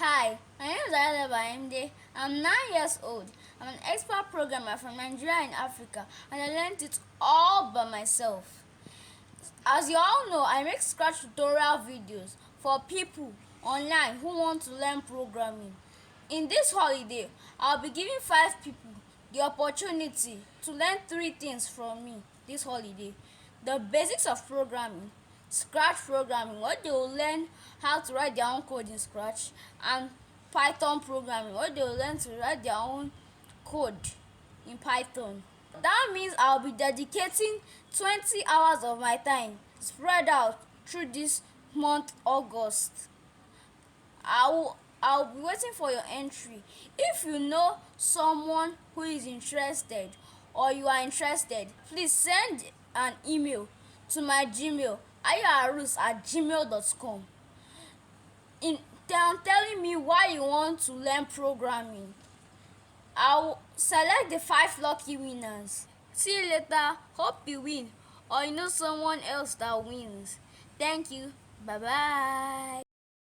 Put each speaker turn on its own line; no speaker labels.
Hi, my name is Ayala Baimde. I'm 9 years old. I'm an expert programmer from Nigeria in Africa, and I learned it all by myself. As you all know, I make Scratch tutorial videos for people online who want to learn programming. In this holiday, I'll be giving 5 people the opportunity to learn 3 things from me this holiday. The basics of programming, Scratch programming, what they will learn how to write their own code in Scratch, and Python programming, what they will learn to write their own code in Python. That means I'll be dedicating 20 hours of my time spread out through this month August. I'll be waiting for your entry. If you know someone who is interested or you are interested, please send an email to my Gmail ayarus@gmail.com in telling me why you want to learn programming. I'll select the 5 lucky winners. See you later. Hope you win or you know someone else that wins. Thank you. Bye bye.